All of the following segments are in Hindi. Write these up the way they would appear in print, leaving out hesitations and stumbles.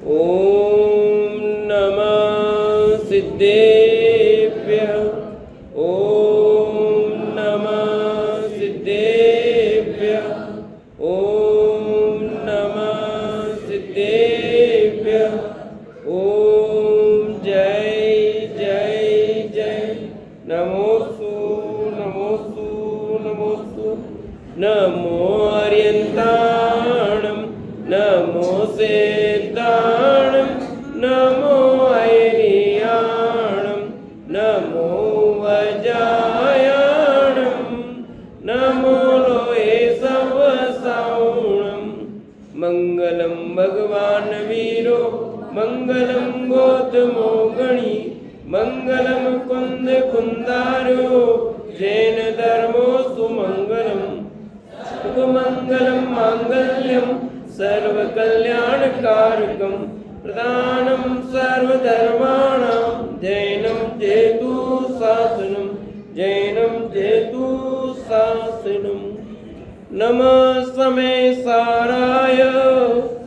ओम नमः सिद्धेभ्यः। ओम नमः सिद्धेभ्यः। ओम नमः सिद्धेभ्यः। ओम जय जय जय। नमोस्तु नमोस्तु नमोस्तु। नमो अर्यन्ताणं नमो सिद्धाणं नमो ऐरियाणं नमो वज्रायाणं नमो लोहे सवसावणं। मंगलम भगवान वीरो मंगलम गौतमो गणी मंगलम कुंद कुंदारो जैन धर्मो सुमंगलम। मंगलम मांगल्यम सर्वकल्याणकारकम प्रधानम सर्वधर्माणां जैनम जेतु शासनम। जैनम जेतु शासनम। नमः समय साराय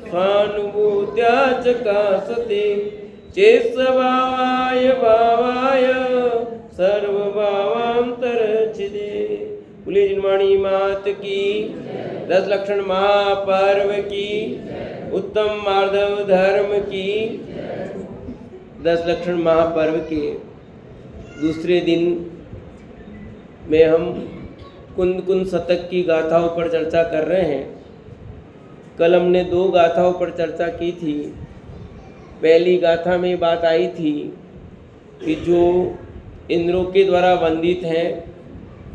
स्वानुभूत्या चकासते चेत्स्वभावाय भावाय सर्वभावांतरचिदे। बोलिए जिनवाणी मात की। 10 लक्षण महापर्व की। उत्तम माधव धर्म की। 10 लक्षण महापर्व के दूसरे दिन में हम कुंद कुंद शतक की गाथाओं पर चर्चा कर रहे हैं। कल हमने 2 गाथाओं पर चर्चा की थी। पहली गाथा में बात आई थी कि जो इंद्रों के द्वारा वंदित हैं,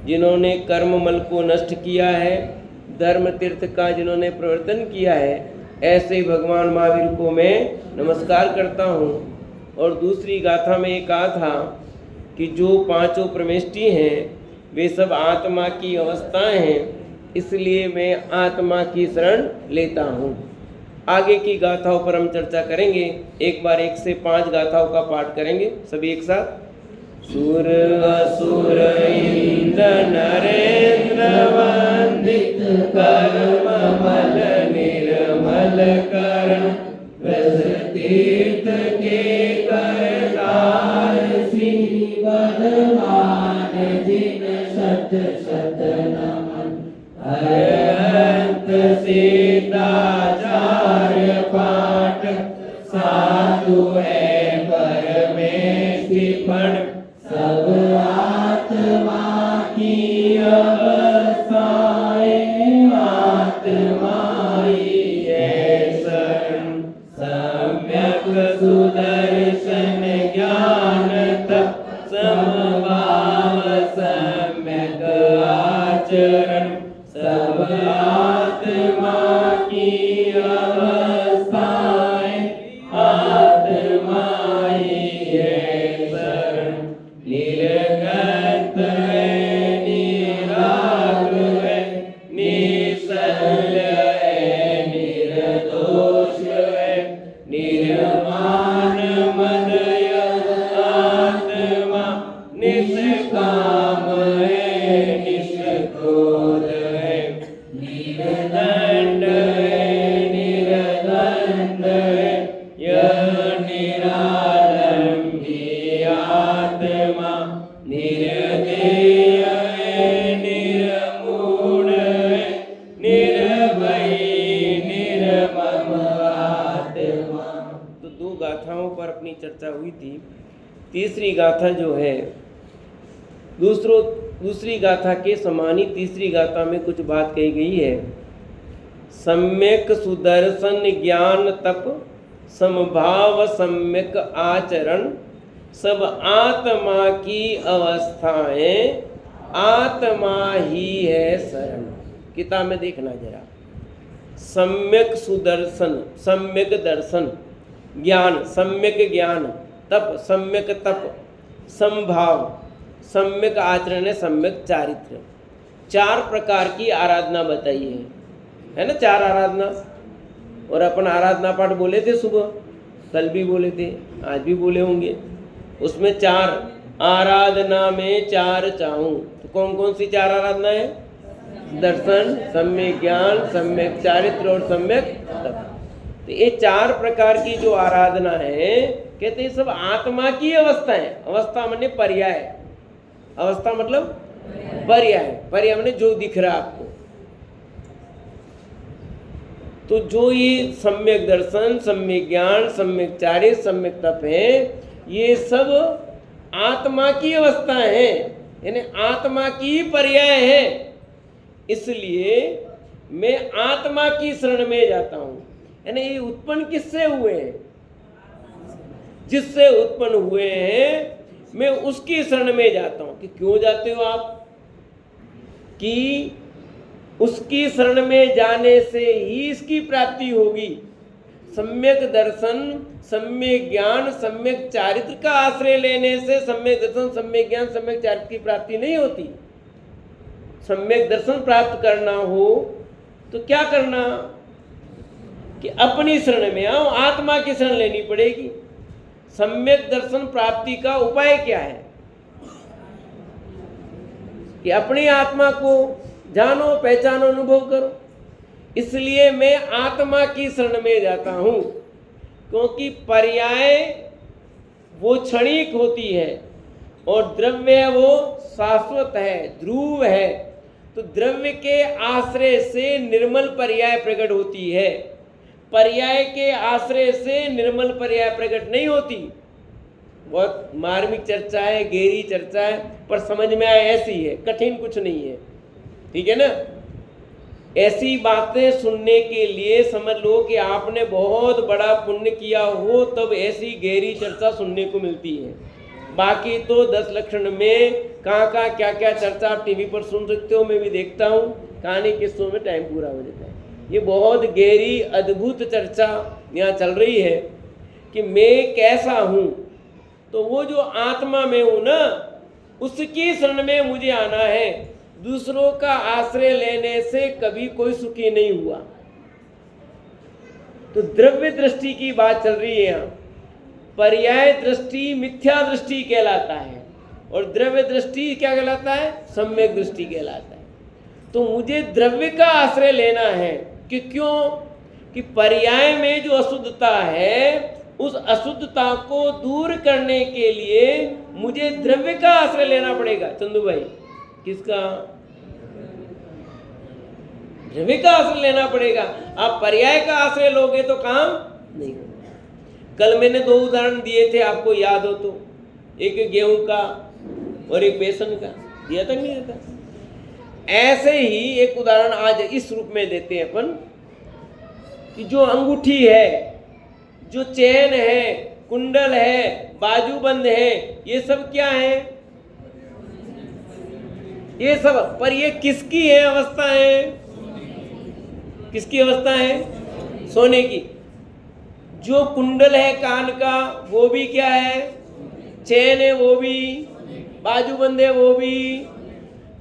जिन्होंने कर्ममल को नष्ट किया है, धर्म तीर्थ का जिन्होंने प्रवर्तन किया है, ऐसे भगवान महावीर को मैं नमस्कार करता हूँ। और दूसरी गाथा में ये कहा था कि जो 5 प्रमेष्टि हैं वे सब आत्मा की अवस्थाएं हैं, इसलिए मैं आत्मा की शरण लेता हूँ। आगे की गाथाओं पर हम चर्चा करेंगे। एक बार 1 से 5 गाथाओं का पाठ करेंगे सभी एक साथ। सुर असुर इंद्र नरेंद्र वंदित कर्ममल निर्मल करण व्रज तीर्थ के करतार श्री बलवान जिन शत शत नमन। अनंत सिद्धाचार्य पाठ साधु है परमेष्टि पण सब आत्मा की अवस्थाएं आत्मा ही है शरण। सम्यक सुदर्शन ज्ञान तप समभाव सम्यक आचरण सब आत्मा की अवस्थाएं आत्मा ही है शरण। निर्गत है निराग है निश्चल है निर्दोष है निर्माण मदय आत्मा निष्काम है निष्क्रोध है निर्दंड है निर्दंड है यह निरालंबी आत्मा निर्देय है निर्मूढ़ है निर्भयी निर्मम आत्मा। तो 2 गाथाओं पर अपनी चर्चा हुई थी। तीसरी गाथा जो है दूसरी गाथा के समान ही तीसरी गाथा में कुछ बात कही गई है। सम्यक सुदर्शन ज्ञान तप समभाव सम्यक आचरण सब आत्मा की अवस्थाएं आत्मा ही है शरण। किताब में देखना जरा। सम्यक सुदर्शन सम्यक दर्शन ज्ञान सम्यक ज्ञान तप सम्यक तप समभाव सम्यक आचरण है सम्यक चारित्र। 4 प्रकार की आराधना बताई है ना। 4 आराधना। और अपन आराधना पाठ बोले थे सुबह, कल भी बोले थे, आज भी बोले होंगे। उसमें 4 आराधना में 4 चाहूँ। तो कौन कौन सी 4 आराधना है? दर्शन, सम्यक ज्ञान, सम्यक चारित्र और सम्यक तप। तो ये 4 प्रकार की जो आराधना है, कहते हैं सब आत्मा की अवस्था है। अवस्था माने पर्याय, अवस्था मतलब पर्याय, पर्याय माने जो दिख रहा आपको। तो जो ये सम्यक दर्शन, सम्यक ज्ञान, सम्यक चारित्र, सम्यक तप है, ये सब आत्मा की अवस्था है, यानी आत्मा की पर्याय है। इसलिए मैं आत्मा की शरण में जाता हूं। यानी ये उत्पन्न किससे हुए हैं? जिससे उत्पन्न हुए हैं मैं उसकी शरण में जाता हूं। कि क्यों जाते हो आप? कि उसकी शरण में जाने से ही इसकी प्राप्ति होगी। सम्यक दर्शन, सम्यक ज्ञान, सम्यक चारित्र का आश्रय लेने से सम्यक दर्शन, सम्यक ज्ञान, सम्यक चारित्र की प्राप्ति नहीं होती। सम्यक दर्शन प्राप्त करना हो तो क्या करना? कि अपनी शरण में आओ, आत्मा की शरण लेनी पड़ेगी। सम्यक दर्शन प्राप्ति का उपाय क्या है? कि अपनी आत्मा को जानो, पहचानो, अनुभव करो। इसलिए मैं आत्मा की शरण में जाता हूं, क्योंकि पर्याय वो क्षणिक होती है और द्रव्य वो शाश्वत है, ध्रुव है। तो द्रव्य के आश्रय से निर्मल पर्याय प्रकट होती है, पर्याय के आश्रय से निर्मल पर्याय प्रकट नहीं होती। बहुत मार्मिक चर्चा है, गहरी चर्चा है, पर समझ में आए ऐसी है, कठिन कुछ नहीं है। ठीक है ना? ऐसी बातें सुनने के लिए समझ लो कि आपने बहुत बड़ा पुण्य किया हो, तब ऐसी गहरी चर्चा सुनने को मिलती है। बाकी तो 10 लक्षण में कहाँ कहाँ क्या क्या चर्चा आप टीवी पर सुन सकते हो, मैं भी देखता हूँ। कहानी किस्सों में टाइम पूरा हो जाता है। ये बहुत गहरी अद्भुत चर्चा यहाँ चल रही है कि मैं कैसा हूँ। तो वो जो आत्मा में हूँ ना, उसकी शरण में मुझे आना है। दूसरों का आश्रय लेने से कभी कोई सुखी नहीं हुआ। तो द्रव्य दृष्टि की बात चल रही है यहाँ। पर्याय दृष्टि मिथ्या दृष्टि कहलाता है और द्रव्य दृष्टि क्या कहलाता है? सम्यक दृष्टि कहलाता है। तो मुझे द्रव्य का आश्रय लेना है कि क्यों? कि पर्याय में जो अशुद्धता है, उस अशुद्धता को दूर करने के लिए मुझे द्रव्य का आश्रय लेना पड़ेगा। चंदू भाई, किसका? द्रव्य का आश्रय लेना पड़ेगा। आप पर्याय का आश्रय लोगे तो काम नहीं होगा। कल मैंने 2 उदाहरण दिए थे, आपको याद हो तो, एक गेहूं का और एक बेसन का दिया था, नहीं दिया था? ऐसे ही एक उदाहरण आज इस रूप में देते हैं अपन कि जो अंगूठी है, जो चेन है, कुंडल है, बाजूबंद है, ये सब क्या है? ये सब, पर ये किसकी है अवस्था है? किसकी अवस्था है? सोने की। जो कुंडल है कान का, वो भी क्या है? चेन है, वो भी। बाजूबंद है, वो भी।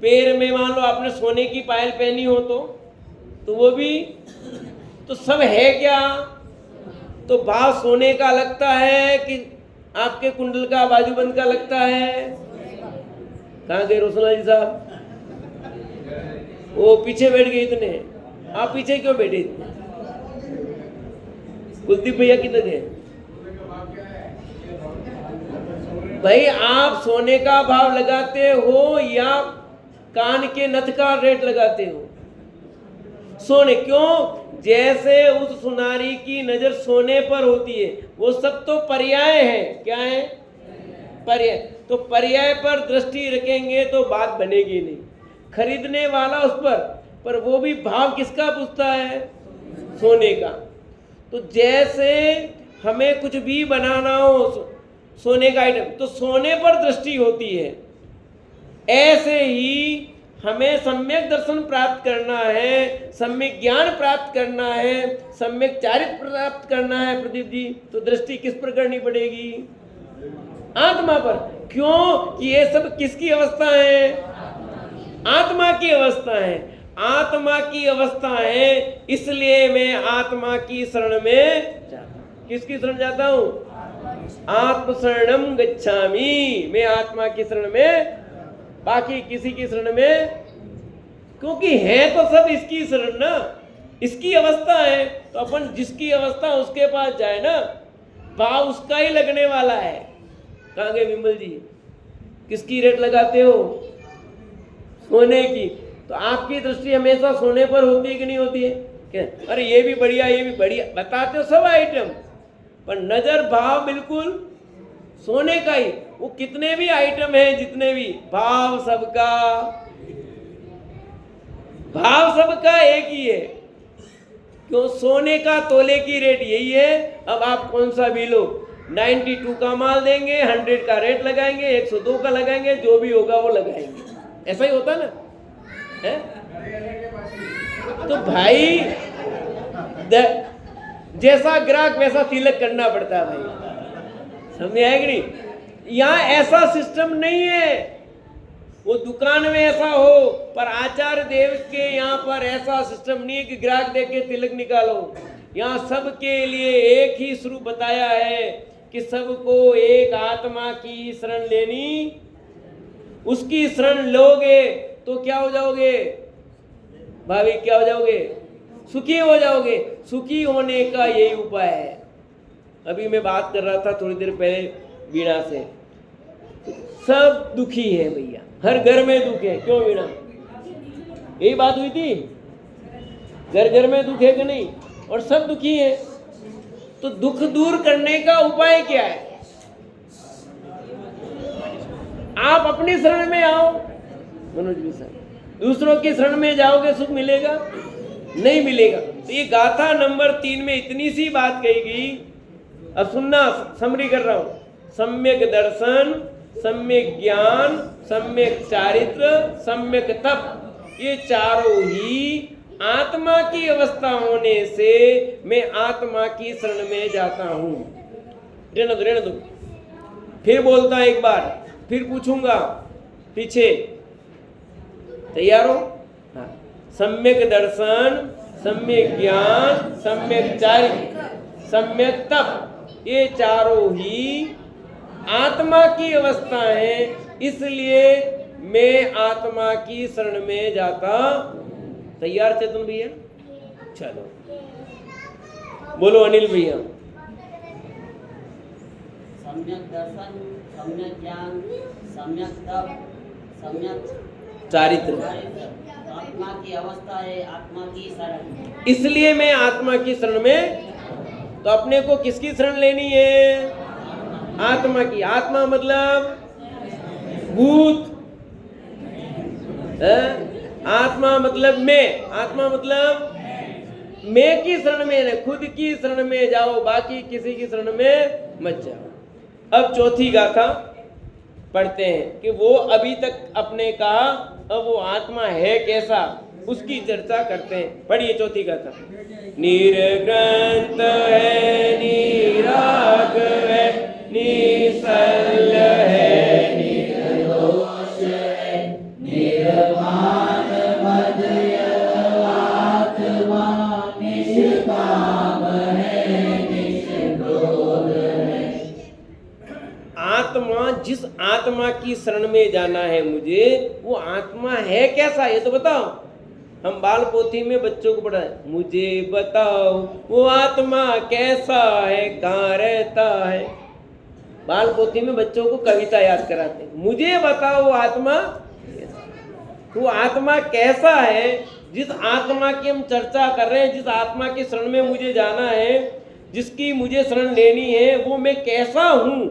पैर में मान लो आपने सोने की पायल पहनी हो तो वो भी। तो सब है क्या? तो भाव सोने का लगता है कि आपके कुंडल का, बाजूबंद का लगता है? कहाँ गए रोशना जी साहब? वो पीछे बैठ गए इतने। आप पीछे क्यों बैठे इतने? कुलदीप भैया किधर गए? भाई आप सोने का भाव लगाते हो या कान के नथ का रेट लगाते हो? सोने। क्यों? जैसे उस सुनारी की नजर सोने पर होती है, वो सब तो पर्याय है। क्या है? पर्याय। तो पर्याय पर दृष्टि रखेंगे तो बात बनेगी नहीं। खरीदने वाला उस पर वो भी भाव किसका पूछता है? सोने का। तो जैसे हमें कुछ भी बनाना हो सोने का आइटम, तो सोने पर दृष्टि होती है। ऐसे ही हमें सम्यक दर्शन प्राप्त करना है, सम्यक ज्ञान प्राप्त करना है, सम्यक चारित्र प्राप्त करना है प्रदीप जी, तो दृष्टि किस पर करनी पड़ेगी? आत्मा पर। क्यों? कि ये सब किसकी अवस्था है? आत्मा की अवस्था है। आत्मा की अवस्था है, इसलिए मैं आत्मा की शरण में जाता हूं। किसकी शरण जाता हूं? आत्म शरणम गच्छामि। मैं आत्मा की शरण में, बाकी किसी की शरण में, क्योंकि है तो सब इसकी शरण ना, इसकी अवस्था है। तो तो अपन जिसकी अवस्था उसके पास जाए ना, भाव उसका ही लगने वाला है। कहाँ गए विमल जी? किसकी रेट लगाते हो? सोने की। तो आपकी दृष्टि हमेशा सोने पर होती है कि नहीं होती है? क्या अरे ये भी बढ़िया, ये भी बढ़िया बताते हो सब आइटम, पर नजर भाव बिल्कुल सोने का ही। वो कितने भी आइटम है, जितने भी भाव सबका एक ही है। क्यों? सोने का तोले की रेट यही है। अब आप कौन सा भी लो, 92 का माल देंगे, 100 का रेट लगाएंगे, 102 का लगाएंगे, जो भी होगा वो लगाएंगे। ऐसा ही होता ना है? तो भाई जैसा ग्राहक वैसा तिलक करना पड़ता है भाई, समझ आए कि नहीं? यहाँ ऐसा सिस्टम नहीं है। वो दुकान में ऐसा हो, पर आचार्य देव के यहाँ पर ऐसा सिस्टम नहीं है कि ग्राहक देख के तिलक निकालो। यहाँ सबके लिए एक ही स्वरूप बताया है कि सबको एक आत्मा की शरण लेनी। उसकी शरण लोगे तो क्या हो जाओगे भाभी? क्या हो जाओगे? सुखी हो जाओगे। सुखी होने का यही उपाय है। अभी मैं बात कर रहा था थोड़ी देर पहले वीणा से, सब दुखी है भैया, हर घर में दुख है। क्यों वीणा? यही बात हुई थी, घर घर में दुख है कि नहीं? और सब दुखी है। तो दुख दूर करने का उपाय क्या है? आप अपनी शरण में आओ मनोज जी सर। दूसरों की शरण में जाओगे सुख मिलेगा? नहीं मिलेगा। तो ये गाथा नंबर 3 में इतनी सी बात कही गई। अब सुनना, समरी कर रहा हूं। सम्यक दर्शन, सम्यक ज्ञान, सम्यक चारित्र, सम्यक तप, ये चारों ही आत्मा की अवस्था होने से मैं आत्मा की शरण में जाता हूं। रहने दो। फिर बोलता एक बार, फिर पूछूंगा पीछे। तैयार हो? हाँ। सम्यक दर्शन, सम्यक ज्ञान, सम्यक चारित्र, सम्यक तप, ये चारों ही आत्मा की अवस्था है। इसलिए मैं आत्मा की शरण में जाता। तैयार चेतन भैया? चलो बोलो अनिल भैया। सम्यक दर्शन, सम्यक ज्ञान, सम्यक तप, सम्यक चारित्र, आत्मा की अवस्था है, आत्मा की शरण। इसलिए मैं आत्मा की शरण में। तो अपने को किसकी शरण लेनी है? आत्मा की। आत्मा मतलब भूत है? आत्मा मतलब मैं। आत्मा मतलब मैं की शरण में नहीं, खुद की शरण में जाओ, बाकी किसी की शरण में मत जाओ। अब चौथी गाथा पढ़ते हैं कि वो अभी तक अपने कहा, अब वो आत्मा है कैसा, उसकी चर्चा करते हैं। पढ़िए चौथी गाथा। निर्ग्रंथ है, निराग है, निश्चल है, निर्दोष है, निर्माण मदय आत्मा, निष्काम है, निष्क्रोध है। आत्मा, जिस आत्मा की शरण में जाना है मुझे, वो आत्मा है कैसा, ये तो बताओ। हम बाल पोथी में बच्चों को पढ़ाए, मुझे बताओ वो आत्मा कैसा है, कहाँ रहता है। बाल पोथी में बच्चों को कविता याद कराते हैं, मुझे बताओ वो आत्मा कैसा। वो आत्मा कैसा है, जिस आत्मा की हम चर्चा कर रहे हैं, जिस आत्मा की शरण में मुझे जाना है, जिसकी मुझे शरण लेनी है, वो मैं कैसा हूं,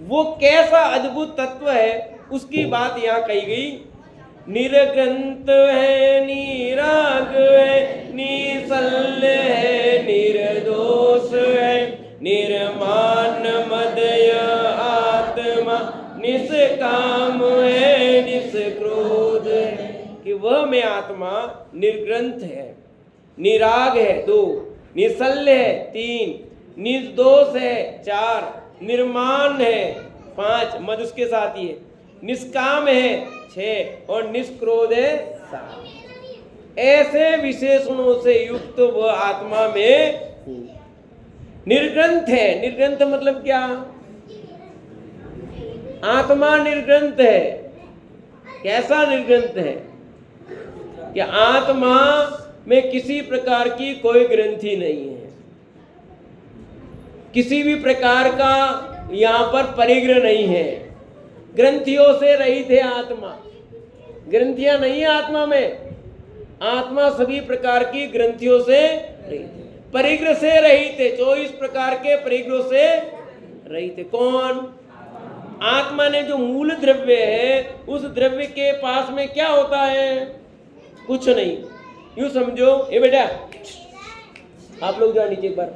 वो कैसा अद्भुत तत्व है, उसकी बात यहाँ कही गई। निर्ग्रंथ है, निराग है, निश्चल है, निर्दोष है, निर्माण मदय आत्मा, निष्काम है, निष्क्रोध है। कि वह में आत्मा निर्ग्रंथ है, निराग है 2, निश्चल है 3, निर्दोष है 4, निर्माण है 5, मद उसके साथ ही है, निष्काम है 6 और निष्क्रोध है 7। ऐसे विशेषणों से युक्त वह आत्मा में निर्ग्रंथ है। निर्ग्रंथ मतलब क्या? आत्मा निर्ग्रंथ है। कैसा निर्ग्रंथ है? कि आत्मा में किसी प्रकार की कोई ग्रंथि नहीं है, किसी भी प्रकार का यहाँ पर परिग्रह नहीं है, ग्रंथियों से रहित है आत्मा। ग्रंथियां नहीं है आत्मा में, आत्मा सभी प्रकार की ग्रंथियों से रहित है, परिग्रह से रहित है, 24 प्रकार के परिग्रहों से रहित है। कौन? आत्मा ने जो मूल द्रव्य है, उस द्रव्य के पास में क्या होता है? कुछ नहीं। यूं समझो, ये बेटा आप लोग जाओ नीचे एक बार,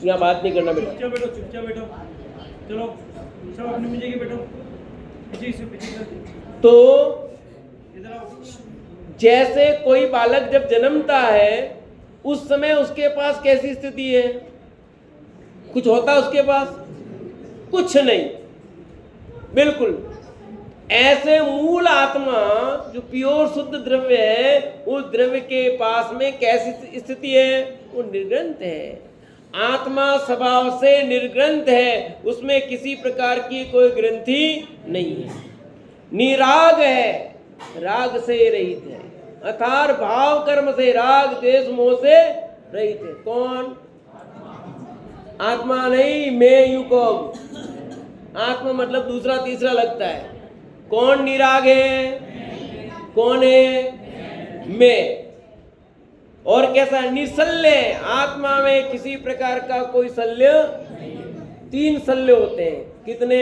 यहाँ बात नहीं करना बेटा। चुपचाप बैठो, चुपचाप बैठो, चलो सब अपनी नीचे के बैठो, पीछे से पीछे तो इधर आओ। जैसे कोई बालक जब जन्मता है, उस समय उसके पास कैसी स्थिति है? कुछ होता है उसके पास? कुछ नहीं, बिल्कुल। ऐसे मूल आत्मा जो प्योर शुद्ध द्रव्य है, उस द्रव्य के पास में कैसी स्थिति है? वो निर्ग्रंथ है। आत्मा स्वभाव से निर्ग्रंथ है, उसमें किसी प्रकार की कोई ग्रंथि नहीं है, निराग है, राग से रहित है, अथार भाव कर्म से, राग द्वेष मोह से रहित है। कौन? आत्मा नहीं, मैं यूं कहूं। आत्मा मतलब दूसरा तीसरा लगता है। कौन निराग है? कौन है? मैं। और कैसा? निशल्य। आत्मा में किसी प्रकार का कोई शल्य, 3 शल्य होते हैं। कितने?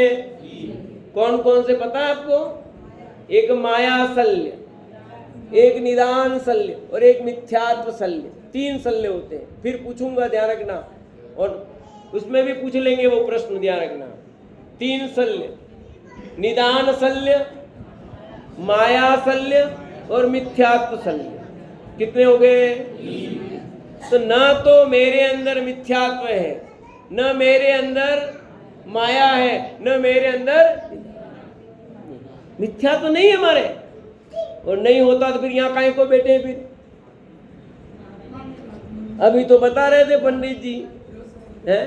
कौन कौन से पता है आपको? एक माया शल्य, एक निदान शल्य और एक मिथ्यात्व शल्य। 3 शल्य होते हैं। फिर पूछूंगा, ध्यान रखना, और उसमें भी पूछ लेंगे वो प्रश्न, ध्यान रखना। 3 शल्य, निदान शल्य, माया शल्य और मिथ्यात्व शल्य। कितने हो गए? तो न तो मेरे अंदर मिथ्यात्व है, न मेरे अंदर माया है, न मेरे अंदर मिथ्यात्व नहीं है हमारे। और नहीं होता तो फिर यहाँ काहे को बैठे? फिर अभी तो बता रहे थे पंडित जी हैं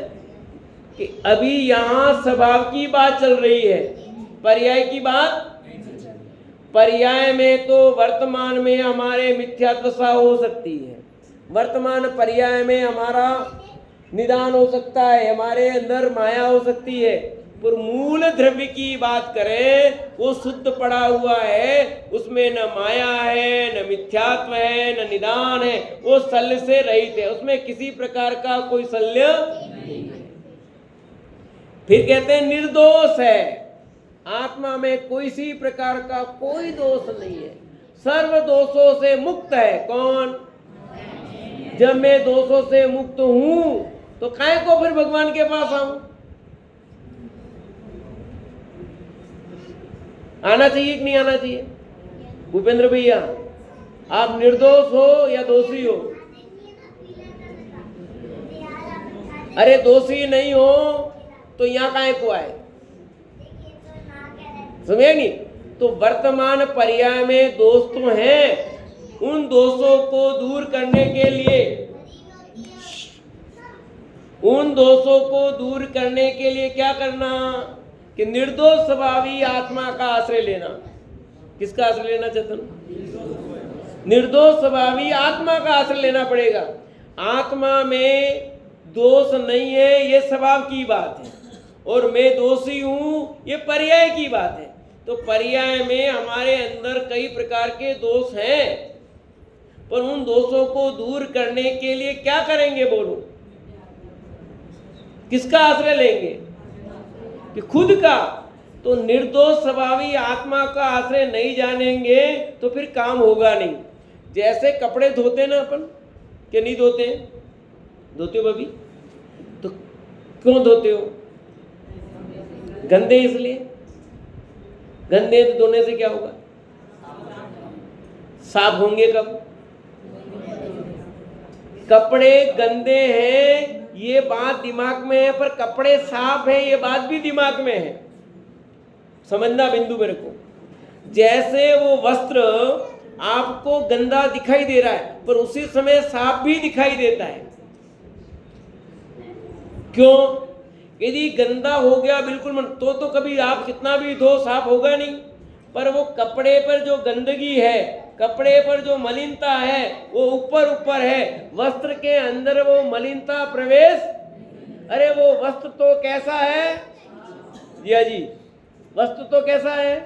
कि अभी यहाँ स्वभाव की बात चल रही है, पर्याय की बात। पर्याय में तो वर्तमान में हमारे मिथ्यात्वसा हो सकती है, वर्तमान पर्याय में हमारा निदान हो सकता है, हमारे अंदर माया हो सकती है। पर मूल द्रव्य की बात करें, वो शुद्ध पड़ा हुआ है, उसमें न माया है, न मिथ्यात्व है, न निदान है, वो शल्य से रहित है, उसमें किसी प्रकार का कोई शल्य नहीं है। फिर कहते हैं निर्दोष है, आत्मा में कोई सी प्रकार का कोई दोष नहीं है, सर्व दोषों से मुक्त है। कौन? जब मैं दोषों से मुक्त हूं तो काहे को फिर भगवान के पास आऊं? आना चाहिए कि नहीं आना चाहिए? भूपेंद्र भैया, आप निर्दोष हो या दोषी हो? अरे दोषी नहीं हो तो यहाँ काहे को आए? समझे नहीं? तो वर्तमान पर्याय में दोष तो हैं, उन दोषों को दूर करने के लिए, उन दोषों को दूर करने के लिए क्या करना? कि निर्दोष स्वभावी आत्मा का आश्रय लेना। किसका आश्रय लेना चेतन? निर्दोष स्वभावी आत्मा का आश्रय लेना पड़ेगा। आत्मा में दोष नहीं है, ये स्वभाव की बात है, और मैं दोषी हूं, ये पर्याय की बात है। तो पर्याय में हमारे अंदर कई प्रकार के दोष हैं, पर उन दोषों को दूर करने के लिए क्या करेंगे? बोलो, किसका आश्रय लेंगे? कि खुद का। तो निर्दोष स्वभावी आत्मा का आश्रय नहीं जानेंगे तो फिर काम होगा नहीं। जैसे कपड़े धोते ना अपन, कि नहीं धोते? धोते हो भाभी? तो क्यों धोते हो? गंदे इसलिए। गंदे तो धोने से क्या होगा? साफ होंगे कब? कपड़े गंदे हैं ये बात दिमाग में है, पर कपड़े साफ है ये बात भी दिमाग में है। समझना बिंदु मेरे को। जैसे वो वस्त्र आपको गंदा दिखाई दे रहा है, पर उसी समय साफ भी दिखाई देता है। क्यों? यदि गंदा हो गया बिल्कुल तो कभी आप कितना भी धो साफ होगा नहीं, पर वो कपड़े पर जो गंदगी है कपड़े पर जो मलिनता है वो ऊपर ऊपर है, वस्त्र के अंदर वो मलिनता प्रवेश। अरे वो वस्त्र तो कैसा है जिया जी, वस्त्र तो कैसा है,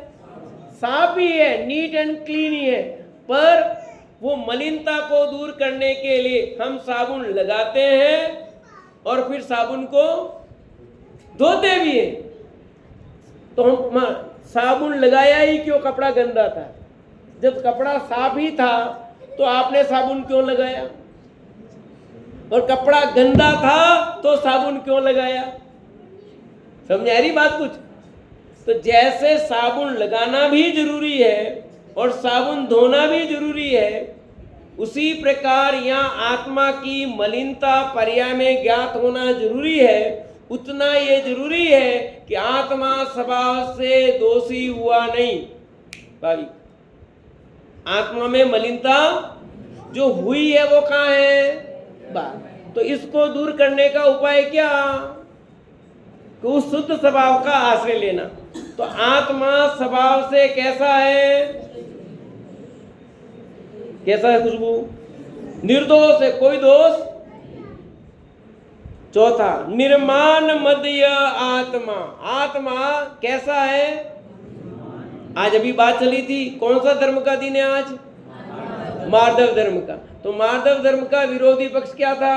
साफ ही है, नीट एंड क्लीन ही है, पर वो मलिनता को दूर करने के लिए हम साबुन लगाते हैं और फिर साबुन को धोते भी हैं। तो हम साबुन लगाया ही क्यों, कपड़ा गंदा था। जब कपड़ा साफ ही था तो आपने साबुन क्यों लगाया, और कपड़ा गंदा था तो साबुन क्यों लगाया। समझ आ रही बात कुछ। तो जैसे साबुन लगाना भी जरूरी है और साबुन धोना भी जरूरी है, उसी प्रकार यहाँ आत्मा की मलिनता पर्याय में ज्ञात होना जरूरी है। उतना ये जरूरी है कि आत्मा स्वभाव से दोषी हुआ नहीं। भाई आत्मा में मलिनता जो हुई है वो कहाँ है, बाहर। तो इसको दूर करने का उपाय क्या, कि उस शुद्ध स्वभाव का आश्रय लेना। तो आत्मा स्वभाव से कैसा है, कैसा है खुशबू, निर्दोष है, कोई दोष। चौथा, निर्माण मध्य आत्मा, आत्मा कैसा है। आज अभी बात चली थी, कौन सा धर्म का दिन है आज, मार्दव धर्म का। तो मार्दव धर्म का विरोधी पक्ष क्या था,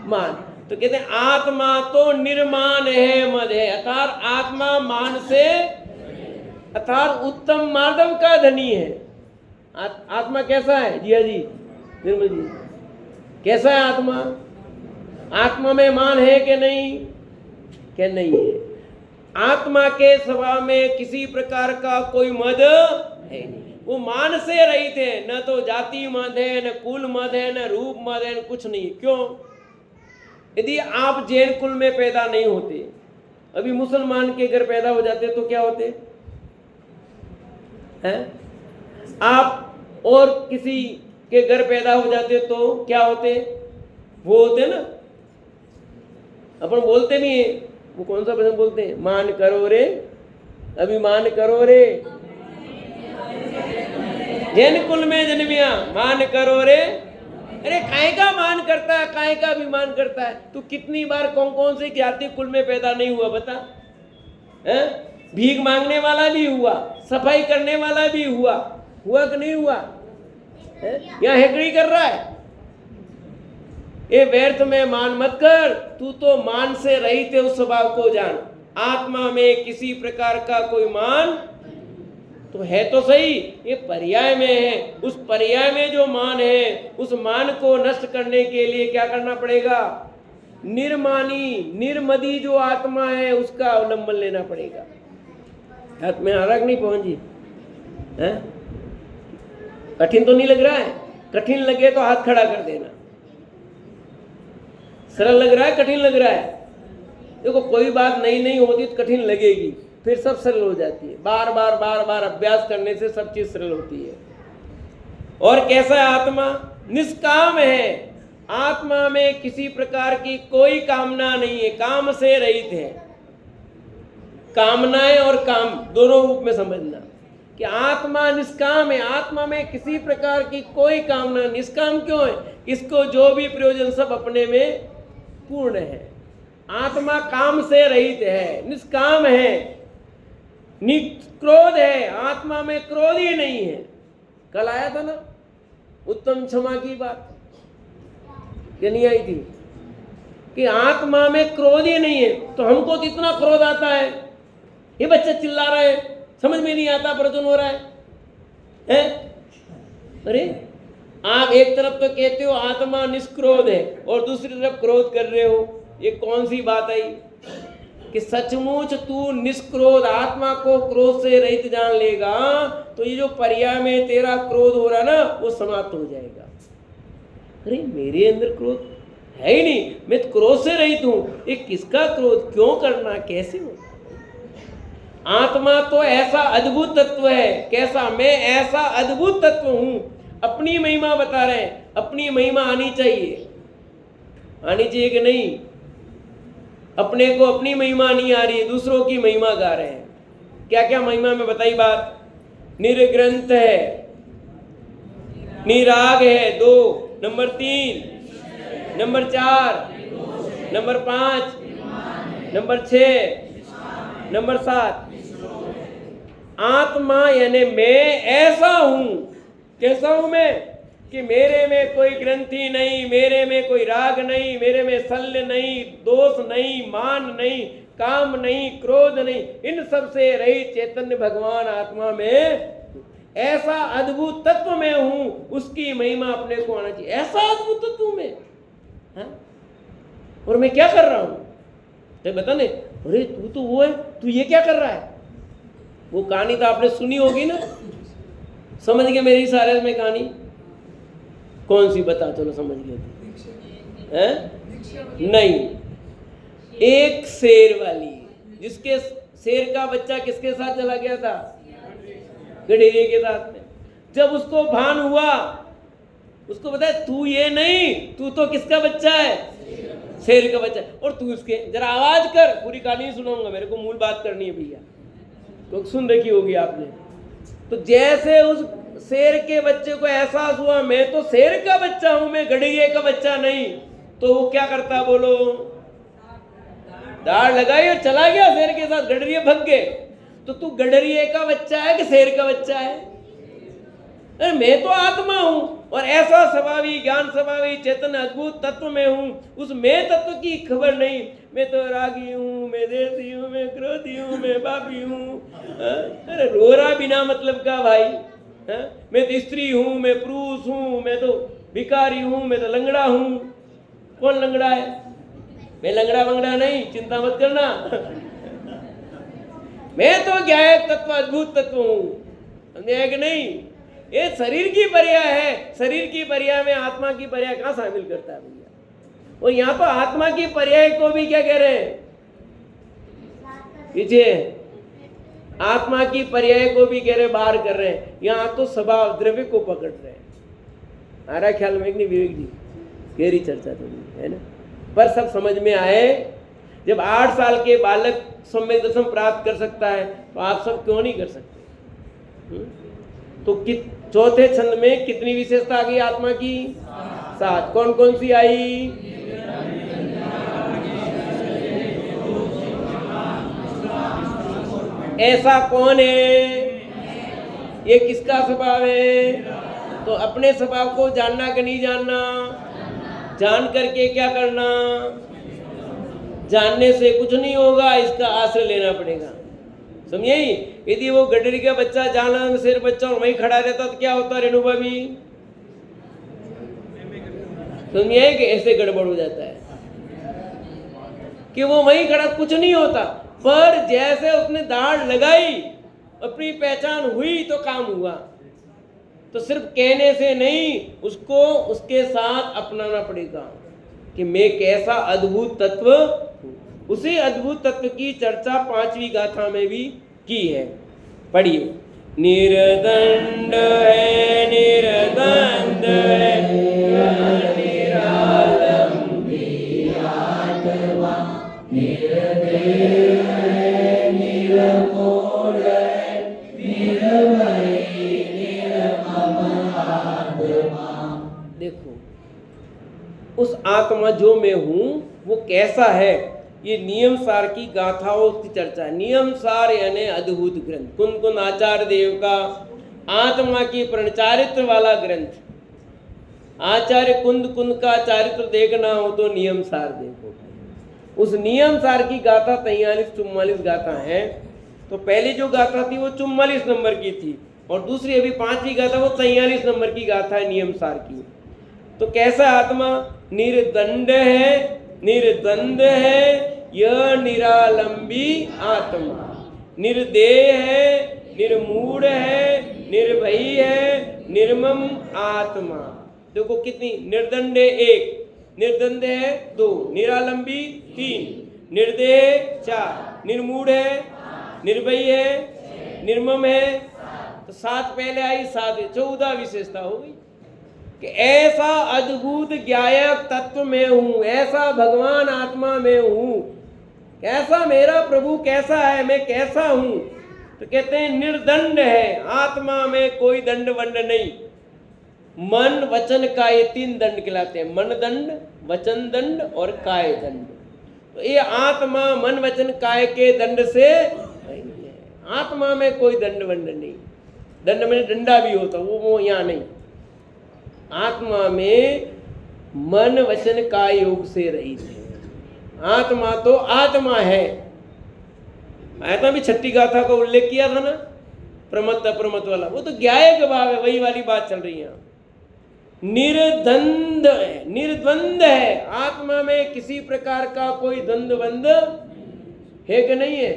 मान। तो कहते हैं आत्मा तो निर्माण है, मद है, अर्थात आत्मा मान से, अर्थात उत्तम मार्दव का धनी है। आत्मा कैसा है जिया जी, निर्मल जी, कैसा है आत्मा। आत्मा में मान है कि नहीं, क्या नहीं है। आत्मा के स्वभाव में किसी प्रकार का कोई मद है नहीं, वो मान से रहित है। न तो जाति मद है, न कुल मद है, न रूप मद है, न कुछ नहीं। क्यों, यदि आप जैन कुल में पैदा नहीं होते, अभी मुसलमान के घर पैदा हो जाते तो क्या होते हैं, आप और किसी के घर पैदा हो जाते तो क्या होते, वो होते ना। अपन बोलते भी हैं, वो कौन सा भजन बोलते हैं, मान करो रे अभिमान करो रे, जैन कुल में जन्मिया मान करो रे। अरे काय का मान करता है, काय का अभिमान करता है। तू कितनी बार कौन कौन से जाति कुल में पैदा नहीं हुआ बता, हैं? भीख मांगने वाला भी हुआ, सफाई करने वाला भी हुआ कि नहीं हुआ, यहाँ हेकड़ी कर रहा है। ये व्यर्थ में मान मत कर, तू तो मान से रहित है, उस स्वभाव को जान। आत्मा में किसी प्रकार का कोई मान तो है तो सही, ये पर्याय में है। उस पर्याय में जो मान है, उस मान को नष्ट करने के लिए क्या करना पड़ेगा, निर्मानी निर्मदी जो आत्मा है उसका अवलंबन लेना पड़ेगा। हाथ में आ रहा कि नहीं पवन जी, है? कठिन तो नहीं लग रहा है, कठिन लगे तो हाथ खड़ा कर देना। सरल लग रहा है, कठिन लग रहा है। देखो कोई बात नई नई होती तो कठिन लगेगी, फिर सब सरल हो जाती है। बार बार बार बार अभ्यास करने से सब चीज सरल होती है। और कैसा है आत्मा, निष्काम है। आत्मा में किसी प्रकार की कोई कामना नहीं है, काम से रहित है। कामनाएं और काम दोनों रूप में समझना कि आत्मा निष्काम है। आत्मा में किसी प्रकार की कोई कामना, निष्काम क्यों है, इसको जो भी प्रयोजन सब अपने में पूर्ण है। आत्मा काम से रहित है, निष्काम है, निक्रोध है। आत्मा में क्रोध ही नहीं है। कल आया था ना उत्तम क्षमा की बात, क्या नहीं आई थी, कि आत्मा में क्रोध ही नहीं है। तो हमको तो इतना क्रोध आता है, ये बच्चा चिल्ला रहा है, समझ में नहीं आता, प्रदूषण हो रहा है? अरे आप एक तरफ तो कहते हो आत्मा निष्क्रोध है और दूसरी तरफ क्रोध कर रहे हो, ये कौन सी बात आई कि सचमुच तू निष्क्रोध आत्मा को क्रोध से रहित जान लेगा तो ये जो पर्याय में तेरा क्रोध हो रहा ना वो समाप्त हो जाएगा। अरे मेरे अंदर क्रोध है ही नहीं, मैं तो क्रोध से रहित हूं, ये किसका क्रोध, क्यों करना, कैसे होगा। आत्मा तो ऐसा अद्भुत तत्व है। कैसा, मैं ऐसा अद्भुत तत्व हूं। अपनी महिमा बता रहे हैं, अपनी महिमा आनी चाहिए, आनी चाहिए कि नहीं। अपने को अपनी महिमा नहीं आ रही है, दूसरों की महिमा गा रहे हैं। क्या क्या महिमा में बताई बात, निर्ग्रंथ है, निराग है 2, number 3, number 4, number 5, number 6, number 7। आत्मा यानी मैं ऐसा हूं। कैसा हूं मैं? कि मेरे में कोई ग्रंथि नहीं, मेरे में कोई राग नहीं, मेरे में शल्य नहीं, दोष नहीं, मान नहीं, काम नहीं, क्रोध नहीं, इन सब से रहित चैतन्य भगवान आत्मा में ऐसा अद्भुत तत्व में हूं, उसकी महिमा अपने को आना चाहिए। ऐसा अद्भुत तत्व में, हाँ? और मैं क्या कर रहा हूं? तो बता नहीं, अरे तू तो वो है, तू ये क्या कर रहा है? वो कहानी तो आपने सुनी होगी ना, समझ गए मेरी सारे में कहानी? कौन सी बता, चलो समझ गए हैं? नहीं, एक शेर वाली, जिसके शेर का बच्चा किसके साथ चला गया था? गडेरिया के साथ में। जब उसको भान हुआ, उसको बताया तू ये नहीं, तू तो किसका बच्चा है? शेर का बच्चा। और तू इसके, जरा आवाज कर, पूरी कहानी नहीं सुनाऊंगा, मेरे को मूल बात करनी है भैया, तो सुन रखी होगी आपने। तो जैसे उस शेर के बच्चे को एहसास हुआ मैं तो शेर का बच्चा हूं, मैं गडरिये का बच्चा नहीं, तो वो क्या करता बोलो? दाढ़ लगाई और चला गया शेर के साथ, गडरिये भग गए। तो तू गडरिये का बच्चा है कि शेर का बच्चा है? अरे मैं तो आत्मा हूं, और ऐसा स्वभावी ज्ञान स्वभावी चेतन अद्भुत तत्व में हूं। उस मैं तत्व की खबर नहीं। मैं तो रागी हूं, मैं देसी हूं, मैं क्रोधी हूं, मैं पापी हूं। अरे रो रहा बिना मतलब का भाई। मैं तो स्त्री हूं, मैं पुरुष हूं, मैं तो भिखारी हूं, मैं तो लंगड़ा हूं। कौन लंगड़ा है? मैं लंगड़ा वंगड़ा नहीं, चिंता मत करना। मैं तो ज्ञायक तत्व अद्भुत तत्व हूं, समझे कि नहीं? ये शरीर की पर्याय है। शरीर की पर्याय में आत्मा की पर्याय कहां शामिल करता है भैया? और यहाँ तो आत्मा की पर्याय को भी क्या कह रहे हैं? पीछे आत्मा की पर्याय को भी कह रहे, बाहर कर रहे हैं। यहाँ तो स्वभाव द्रव्य को पकड़ रहे हैं। आ रहा ख्याल में नहीं विवेक जी? गहरी चर्चा थोड़ी है ना, पर सब समझ में आए। जब 8 साल के बालक सम्यक दर्शन प्राप्त कर सकता है, तो आप सब क्यों नहीं कर सकते? तो चौथे छंद में कितनी विशेषता आ गई आत्मा की? 7। कौन कौन सी आई? ऐसा कौन है? ये किसका स्वभाव है? तो अपने स्वभाव को जानना कि नहीं जानना? जान करके क्या करना? जानने से कुछ नहीं होगा, इसका आश्रय लेना पड़ेगा। समझे? यदि वो गडरी का बच्चा जाना शेर बच्चा और वहीं खड़ा रहता तो क्या होता रेणु भाभी? समझे कि ऐसे गड़बड़ हो जाता है कि वो वहीं खड़ा, कुछ नहीं होता। पर जैसे उसने दाढ़ लगाई, अपनी पहचान हुई तो काम हुआ। तो सिर्फ कहने से नहीं, उसको उसके साथ अपनाना पड़ेगा कि मैं कैसा अद्भुत तत्व हूं। उसी अद्भुत तत्व की चर्चा 5वीं गाथा में भी की है। पढ़िए। निर्दंड है, निर्दंड है, निरालंबी आत्मा, निर्देह है, निर्मूल है, निर्भयी निर्मम आत्मा। देखो, उस आत्मा जो मैं हूं वो कैसा है, ये नियम सार की गाथाओं की चर्चा है। नियम सार यानी अद्भुत ग्रंथ, कुंद कुंद आचार्य देव का आत्मा की प्रणचारित्र वाला ग्रंथ। आचार्य कुंद कुंद का चारित्र देखना हो तो नियम सार देखो। उस नियम सार की गाथा 43-44 गाथा है। तो पहली जो गाथा थी वो 44 नंबर की थी, और दूसरी अभी 5वीं गाथा वो 43 नंबर की गाथा है नियम सार की। तो कैसा आत्मा? निर्दंड है, निर्द्वंद है, यह निरालंबी आत्मा। निर्देह है, निर्मूढ़ है, निर्भयी है, निर्मम आत्मा। देखो कितनी निर्दंड है 1, निर्द्वंद है 2, निरालंबी 3, निर्देह 4, निर्मूढ़ है, निर्भयी है, निर्मम है, तो 7 पहले आई, 7 14 विशेषता हो गई कि ऐसा अद्भुत ज्ञायक तत्व में हूं, ऐसा भगवान आत्मा में हूं। कैसा मेरा प्रभु कैसा है, मैं कैसा हूं? तो कहते हैं निर्दंड है, आत्मा में कोई दंड वंड नहीं। मन वचन काय, ये 3 दंड कहलाते हैं। मन दंड, वचन दंड और काय दंड। तो ये आत्मा मन वचन काय के दंड से रहित है। आत्मा में कोई दंड वंड नहीं। दंड में डंडा भी होता, वो यहाँ नहीं। आत्मा में मन वचन काय योग से रहित है। आत्मा तो आत्मा है। आत्मा भी छठी गाथा का उल्लेख किया था ना, प्रमत्त अप्रमत्त वाला, वो तो ज्ञायक भाव है, वही वाली बात चल रही है। निर्द्वंद है, निर्द्वंद है। आत्मा में किसी प्रकार का कोई द्वंद्व बंद है कि नहीं है?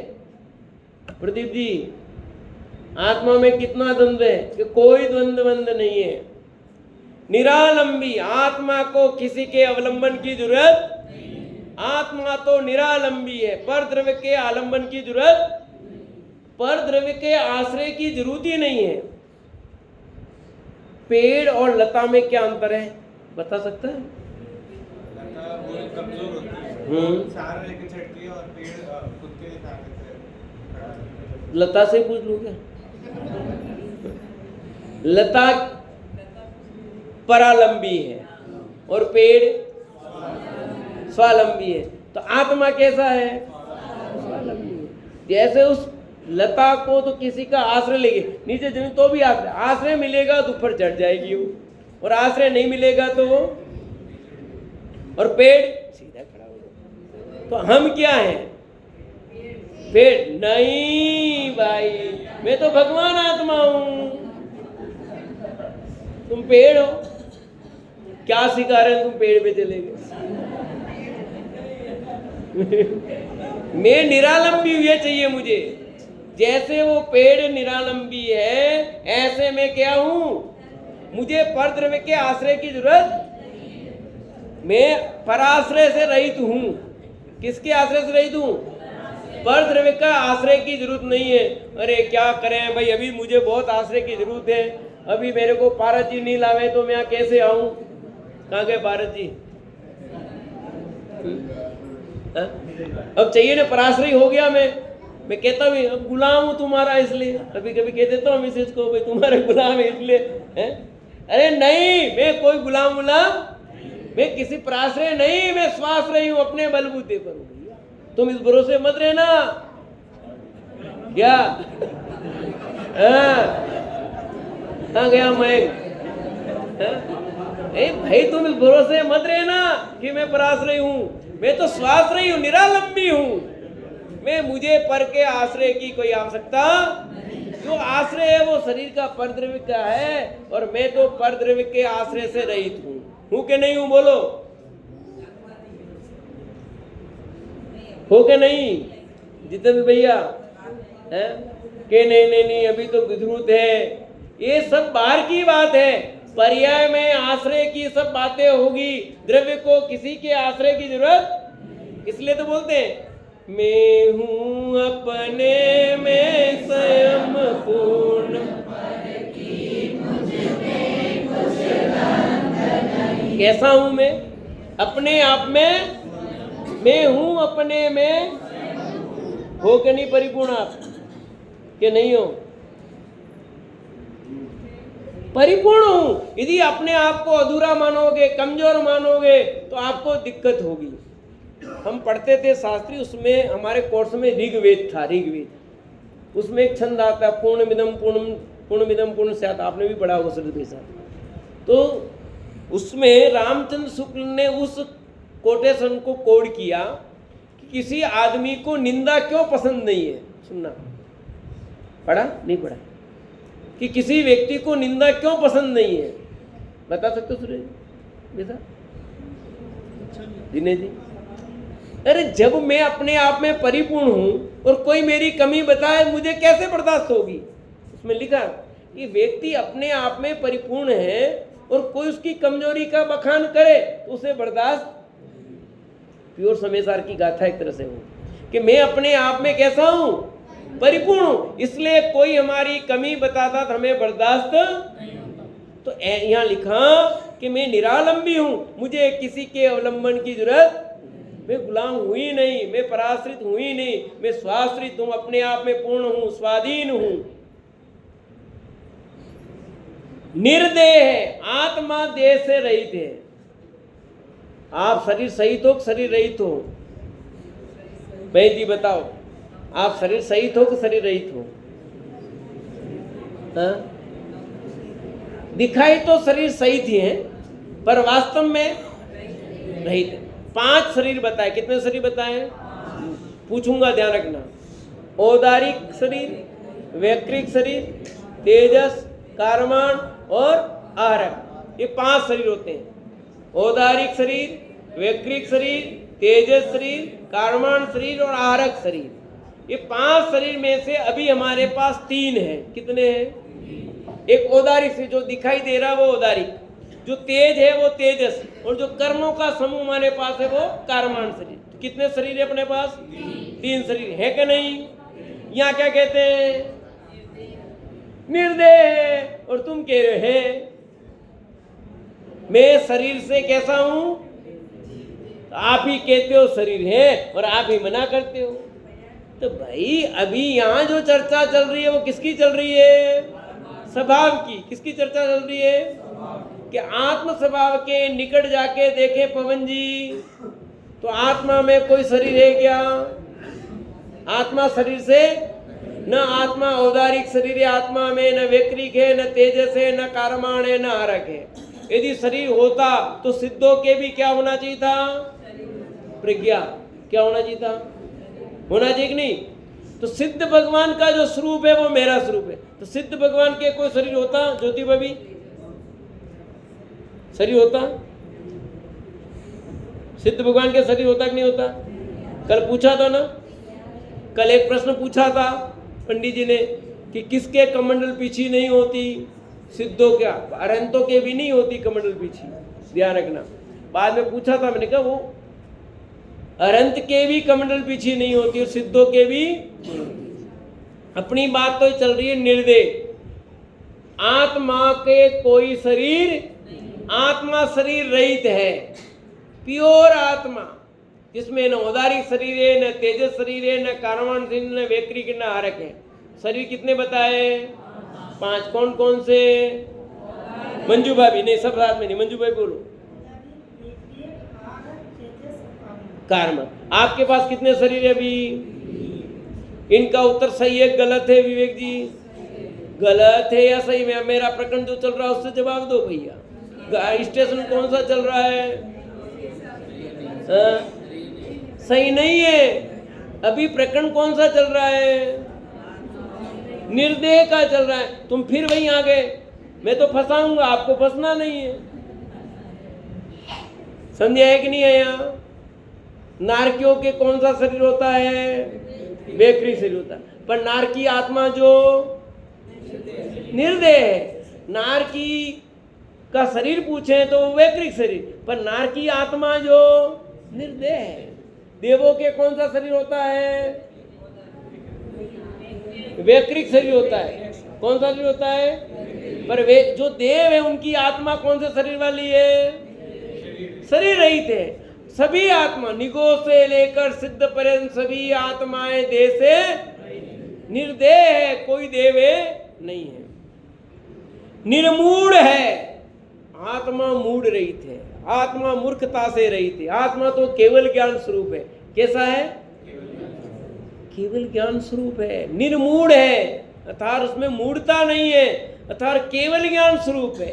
प्रदीप जी, आत्मा में कितना द्वंद्व है? कि कोई द्वंद्व बंद नहीं है। निरालंबी, आत्मा को किसी के अवलंबन की जरूरत, आत्मा तो निरालंबी है। पर द्रव्य के आलंबन की जरूरत, पर द्रव्य के आश्रय की जरूरत ही नहीं है। पेड़ और लता में क्या अंतर है, बता सकता है? लता वो कमजोर होती है, सहारा लेके चढ़ती है, और पेड़ खुद के लिए ताकत से खड़ा रहता है। लता से पूछ लो क्या? लता परालंबी है और पेड़ स्वालंबी है। तो आत्मा कैसा है? स्वालंबी है। जैसे उस लता को तो किसी का आश्रय लेगी, नीचे जमीन तो भी आश्रय मिलेगा तो ऊपर चढ़ जाएगी वो, और आश्रय नहीं मिलेगा तो वो, और पेड़ सीधा खड़ा होगा। तो हम क्या हैं? पेड़ नहीं भाई, मैं तो भगवान आत्मा हूं, तुम पेड़ हो। क्या सिखा रहे हैं तुम पेड़ पे चले गए? मैं निरालंबी हुए चाहिए मुझे। जैसे वो पेड़ निरालंबी है, ऐसे मैं क्या हूं? मुझे परद्रव्य के आश्रय की जरूरत, मैं पराश्रय से रहित हूं। किसके आश्रय से रहित हूं? परद्रव्य का आश्रय की जरूरत नहीं है। अरे क्या करें भाई, अभी मुझे बहुत आश्रय की जरूरत है, अभी मेरे को पारस जी नहीं लावे तो मैं यहाँ कैसे आऊं? कहाँ गए पारस जी? अब चाहिए ना, पराश्रय हो गया मैं कहता भी अब गुलाम हूँ तुम्हारा, इसलिए कभी कभी कह देता हूँ मिसेज को, भाई तुम्हारे गुलाम है इसलिए है। अरे नहीं, मैं कोई गुलाम मैं किसी पराश्रय नहीं, मैं स्वाश्रय हूँ, अपने बलबूते पर हूँ। तुम इस भरोसे मत रहना क्या? हाँ गया मैं, भाई तुम इस भरोसे मत रहना कि मैं पराश्रय हूँ, मैं तो स्वाश्रय हूँ, निरालंबी हूँ। मैं मुझे पर के आश्रय की कोई आवश्यकता, जो आश्रय है वो शरीर का परद्रव्य का है, और मैं तो परद्रव्य के आश्रय से रहित हूँ कि नहीं हूँ? बोलो, हो के नहीं? जितेंद्र भैया है कि नहीं अभी तो जरूरत है। ये सब बाहर की बात है। पर्याय में आश्रय की सब बातें होगी। द्रव्य को किसी के आश्रय की जरूरत, इसलिए तो बोलते हैं मैं हूं अपने में स्वयं पूर्ण, कैसा हूं मैं? अपने आप में मैं हूं, अपने में हो के नहीं परिपूर्ण आप के नहीं हो? परिपूर्ण हूं। यदि अपने आप को अधूरा मानोगे, कमजोर मानोगे तो आपको दिक्कत होगी। हम पढ़ते थे शास्त्री, उसमें हमारे कोर्स में ऋग्वेद था, ऋग्वेद, उसमें एक छंद आता है पूर्णमिदं पूर्ण स्यात्, आपने भी पढ़ा होगा श्रद्धे साथ। तो उसमें रामचंद्र शुक्ल ने उस कोटेशन को कोड किया कि किसी आदमी को निंदा क्यों पसंद नहीं है। सुनना, पढ़ा नहीं पढ़ा? कि किसी व्यक्ति को निंदा क्यों पसंद नहीं है, बता सकते हो सुरेश बेटा? दिनेश जी, अरे जब मैं अपने आप में परिपूर्ण हूं और कोई मेरी कमी बताए, मुझे कैसे बर्दाश्त होगी? उसमें लिखा कि व्यक्ति अपने आप में परिपूर्ण है और कोई उसकी कमजोरी का बखान करे तो उसे बर्दाश्त, प्योर समेसार की गाथा एक तरह से हो कि मैं अपने आप में कैसा हूं? परिपूर्ण हूं, इसलिए कोई हमारी कमी बताता तो हमें बर्दाश्त नहीं होता। तो यहां लिखा कि मैं निरालंबी हूं, मुझे किसी के अवलंबन की जरूरत, मैं गुलाम हुई नहीं, मैं पराश्रित हुई नहीं, मैं स्वाश्रित हूं, अपने आप में पूर्ण हूं, स्वाधीन हूं। निर्देह है, आत्मा देह से रहित है। आप शरीर सहित हो कि शरीर रहित हो? भाई जी बताओ, आप शरीर सहित हो कि शरीर रहित हो? हाँ? दिखाई तो शरीर सहित ही है, पर वास्तव में रहित है। 5 शरीर बताए। कितने शरीर बताए? पूछूंगा, ध्यान रखना। औदारिक शरीर, वैक्रिक शरीर, तेजस, कारमान और आहरक, ये 5 शरीर होते हैं। औदारिक शरीर, वैक्रिक शरीर, तेजस शरीर, कारमान शरीर और आहरक शरीर। ये 5 शरीर में से अभी हमारे पास 3 हैं। कितने हैं? एक औदारिक शरीर जो दिखाई दे रहा है वो औदारिक, जो तेज है वो तेजस, और जो कर्मों का समूह हमारे पास है वो कारमान शरीर। तो कितने शरीर है अपने पास? 3 शरीर है कि नहीं? यहाँ क्या कहते हैं? निर्देह है। और तुम कह रहे हैं मैं शरीर से कैसा हूं? आप ही कहते हो शरीर है और आप ही मना करते हो। तो भाई अभी यहाँ जो चर्चा चल रही है वो किसकी चल रही है? स्वभाव की। किसकी चर्चा चल रही है? कि आत्म स्वभाव के निकट जाके देखे पवन जी, तो आत्मा में कोई शरीर है क्या? आत्मा शरीर से न आत्मा औदारिक शरीर है आत्मा में, न वैक्रिक है, न तेजस है, न कारमान है, न आरक है। यदि शरीर होता तो सिद्धों के भी क्या होना चाहिए था? प्रज्ञा। क्या होना चाहिए था? होना चाहिए कि नहीं? तो सिद्ध भगवान का जो स्वरूप है वो मेरा स्वरूप है। तो सिद्ध भगवान के कोई शरीर होता? ज्योति भाभी, शरीर होता? सिद्ध भगवान के शरीर होता कि नहीं होता? कल पूछा था ना, कल एक प्रश्न पूछा था पंडित जी ने कि किसके कमंडल पीछी नहीं होती? सिद्धों क्या? अरंतों के भी नहीं होती कमंडल पीछी, ध्यान रखना। बाद में पूछा था, मैंने कहा वो अरंत के भी कमंडल पीछी नहीं होती और सिद्धों के भी। अपनी बात तो चल रही है निर्देह। आत्मा के कोई शरीर, आत्मा शरीर रहित है, प्योर आत्मा, जिसमें न औदारिक शरीर है, न तेजस शरीर है, न कारमान शरीर, न वैक्रिक, न आरक है। शरीर कितने बताए? 5। कौन कौन से? मंजू भाभी, नहीं सब साथ में नहीं, मंजू भाभी बोलो। कारमान। आपके पास कितने शरीर है अभी? इनका उत्तर सही है गलत है? विवेक जी गलत है या सही में? मेरा प्रकरण जो चल रहा है उससे जवाब दो भैया। स्टेशन कौन सा चल रहा है? सही नहीं है। अभी प्रकरण कौन सा चल रहा है? निर्देह का चल रहा है। तुम फिर वहीं आ गए। मैं तो फंसाऊंगा, आपको फंसना नहीं है। समझे है कि नहीं है? यहाँ नारकियों के कौन सा शरीर होता है? वैक्रिक शरीर होता है। पर नारकी आत्मा जो निर्देह है, नारकी का शरीर पूछे तो वैक्रिक शरीर, पर नारकी आत्मा जो निर्देह है। देवों के कौन सा शरीर होता है? वैक्रिक शरीर होता है। कौन सा शरीर होता है? पर वे जो देव है उनकी आत्मा कौन से शरीर वाली है? शरीर रहित है। सभी आत्मा निगो से लेकर सिद्ध पर्यंत सभी आत्माएं देह से निर्देह है, कोई देव नहीं है। निर्मूढ़ है, आत्मा मूढ़ रहित है, आत्मा मूर्खता से रहित है। आत्मा तो केवल ज्ञान स्वरूप है। कैसा है? केवल ज्ञान स्वरूप है। निर्मूढ़ है अर्थात उसमें मूढ़ता नहीं है, अर्थात केवल ज्ञान स्वरूप है।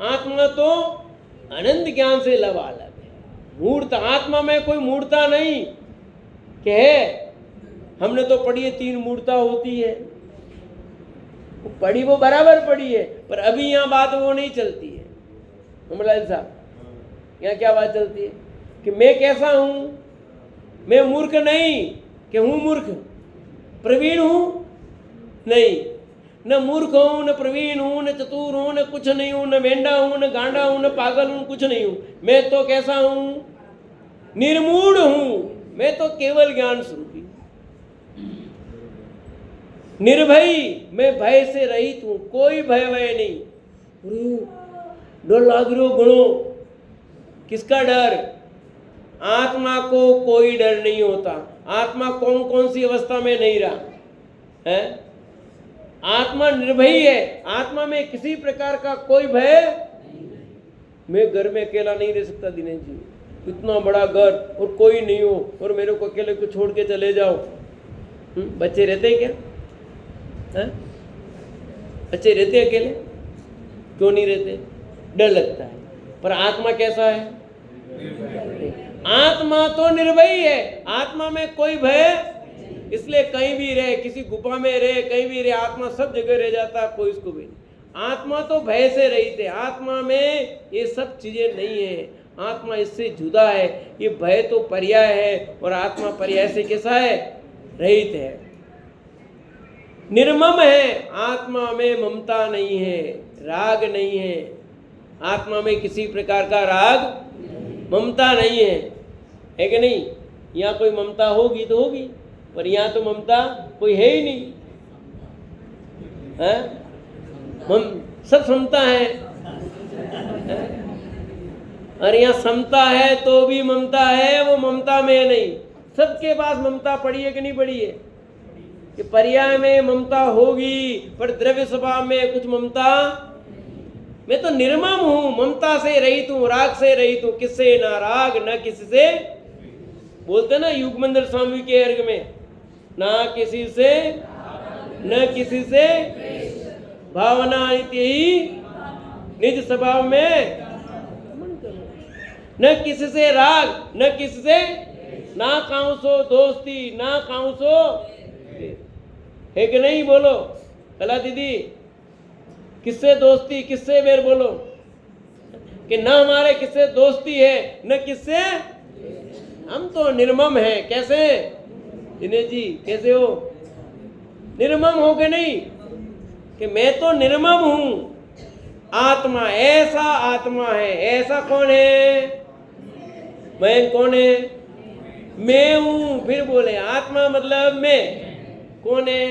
आत्मा तो अनंत ज्ञान से लबालब है। मूढ़ता, आत्मा में कोई मूढ़ता नहीं कि है। हमने तो पढ़ी है 3 मूढ़ता होती है, पढ़ी वो बराबर पढ़ी है, पर अभी यहाँ बात वो नहीं चलती है। अमरलाल साहब, यहाँ क्या बात चलती है कि मैं कैसा हूं? मैं मूर्ख नहीं कि हूं मूर्ख, प्रवीण हूं नहीं, न मूर्ख हूं, न प्रवीण हूं, न चतुर हूं, न कुछ नहीं हूं, न मेंढा हूं, न गांडा हूं, न पागल हूं, कुछ नहीं हूं। मैं तो कैसा हूं? निर्मूढ़ हूं। मैं तो केवल ज्ञान स्वरूपी, निर्भयी, मैं भय से रहित हूं, कोई भय नहीं। डर लाग रही हो गुणो, किसका डर? आत्मा को कोई डर नहीं होता। आत्मा कौन कौन सी अवस्था में नहीं रहा है? आत्मा निर्भयी है, आत्मा में किसी प्रकार का कोई भय। मैं घर में अकेला नहीं रह सकता दिनेश जी, इतना बड़ा घर और कोई नहीं हो और मेरे को अकेले को छोड़ के चले जाओ। बच्चे रहते हैं क्या? बच्चे रहते हैं अकेले? क्यों नहीं रहते? डर लगता है। पर आत्मा कैसा है? आत्मा तो निर्भयी है, आत्मा में कोई भय, इसलिए कहीं भी रहे, किसी गुफा में रहे, कहीं भी रहे, आत्मा सब जगह रह जाता, कोई इसको भी नहीं। आत्मा तो भय से रहित है, आत्मा में ये सब चीजें नहीं है, आत्मा इससे जुदा है। ये भय तो पर्याय है और आत्मा पर्याय से कैसा है? रहित है, निर्मम है। आत्मा में ममता नहीं है, राग नहीं है, आत्मा में किसी प्रकार का राग ममता नहीं है कि नहीं? यहाँ कोई ममता होगी तो होगी, पर यहाँ तो ममता कोई है ही नहीं, है? सब समता है, और यहाँ समता है तो भी ममता है, वो ममता में नहीं। सबके पास ममता पड़ी है कि नहीं पड़ी है? कि पर्याय में ममता होगी, पर द्रव्य स्वभाव में कुछ ममता। मैं तो निर्मम हूं, ममता से रहित हूं, राग से रहित हूं, किससे ना राग न किसी से। बोलते ना युगमंदिर स्वामी के अर्घ में, ना किसी से न किसी से भावना ही निज स्वभाव में, न किसी से राग न किसी से, ना काऊ सो दोस्ती ना काऊ सो, है कि नहीं? बोलो कला दीदी, किससे दोस्ती किससे बैर? बोलो कि ना हमारे किससे दोस्ती है न किससे। हम तो निर्मम है। कैसे दिनेश जी, कैसे हो? निर्मम हो के नहीं कि मैं तो निर्मम हूं। आत्मा ऐसा आत्मा है, ऐसा कौन है? मैं कौन है? मैं हूं। फिर बोले आत्मा मतलब मैं, कौन है?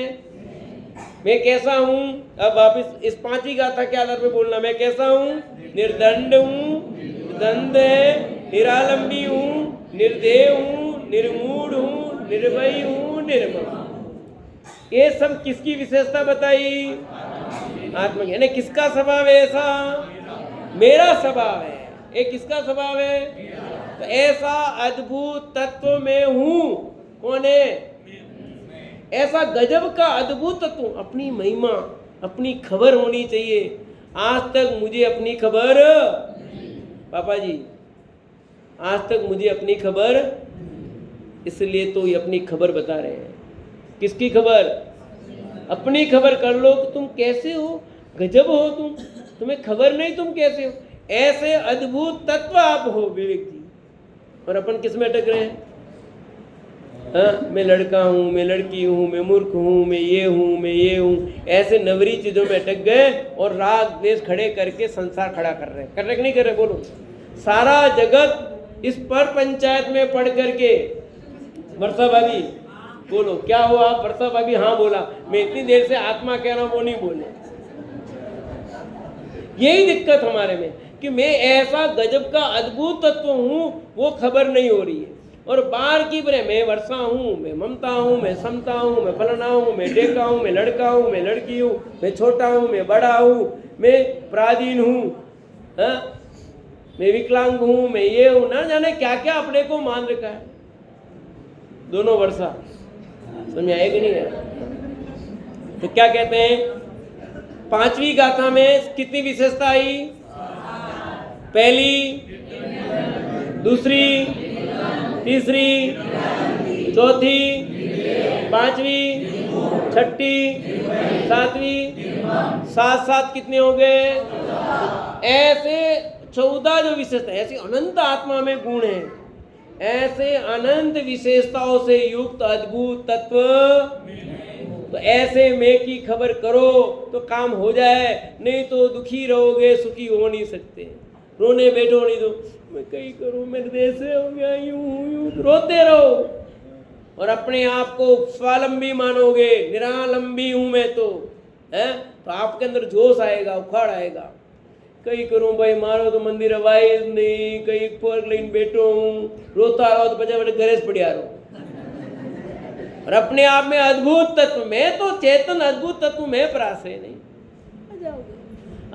मैं कैसा हूं? अब आप इस पांचवी गाथा के आधार पे बोलना, मैं कैसा हूं? निर्दंड हूं, द्वंद है, निरालंबी हूं, निर्देय हूं, निर्मूढ़ हूं, निर्भयी हूं, निर्मम। ये सब किसकी विशेषता बताई? आत्मा की। यानी किसका स्वभाव है ऐसा? मेरा स्वभाव है। ये किसका स्वभाव है? तो ऐसा अद्भुत तत्व में हूं। कौन है? ऐसा गजब का अद्भुत तत्व, अपनी महिमा अपनी खबर होनी चाहिए। आज तक मुझे अपनी खबर, पापा जी आज तक मुझे अपनी खबर, इसलिए तो ये अपनी खबर बता रहे हैं। किसकी खबर? अपनी खबर कर लो कि तुम कैसे हो, गजब हो तुम, तुम्हें खबर नहीं तुम कैसे हो। ऐसे अद्भुत तत्व आप हो विवेक जी। और अपन किस में अटक रहे हैं? हाँ, मैं लड़का हूँ, मैं लड़की हूँ, मैं मूर्ख हूँ, मैं ये हूँ, मैं ये हूँ, ऐसे नवरी चीज़ों में अटक गए और राग द्वेष खड़े करके संसार खड़ा कर रहे हैं। कर रहे कि नहीं कर रहे? बोलो। सारा जगत इस पर पंचायत में पढ़ करके, वर्षा भाभी बोलो क्या हुआ? वर्षा भाभी हाँ बोला, मैं इतनी देर से आत्मा कह रहा हूँ, वो नहीं बोले। यही दिक्कत हमारे में कि मैं ऐसा गजब का अद्भुत तत्व हूँ, वो खबर नहीं हो रही है। और बार की बरे मैं वर्षा हूँ, मैं ममता हूँ, मैं समता हूँ, मैं फलाना हूँ, मैं डेका हूँ, मैं लड़का हूँ, मैं लड़की हूँ, मैं छोटा हूँ, मैं बड़ा हूँ, मैं पराधीन हूँ, मैं विकलांग हूँ, मैं ये हूँ, ना जाने क्या क्या अपने को मान रखा है। दोनों वर्षा समझ आए कि नहीं है? तो क्या कहते हैं? पांचवी गाथा में कितनी विशेषता आई? पहली, दूसरी, तीसरी, चौथी, पांचवी, छठी, सातवीं, सात सात कितने हो गए? ऐसे 14 जो विशेषता, ऐसी अनंत आत्मा में गुण है, ऐसे अनंत विशेषताओं से युक्त अद्भुत तत्व। तो ऐसे मैं की खबर करो तो काम हो जाए, नहीं तो दुखी रहोगे, सुखी हो नहीं सकते। रोने बैठो नहीं तो मैं कहीं करूं, मेरे देश से हो गया, यूं रोते रहो और अपने आप को स्वावलंबी मानोगे, निरालंबी हूं मैं तो, है तो आपके अंदर जोश आएगा, उखाड़ आएगा। कहीं करूं भाई, मारो तो मंदिर अवाइज नहीं, कहीं पर लेन बैठो हूँ, रोता रहो तो बचा बचे गैरेज पड़िया रहो। और अपने आप में अद्भुत तत्व में, तो चेतन अद्भुत तत्व में पराश्रय नहीं आ जाओगे।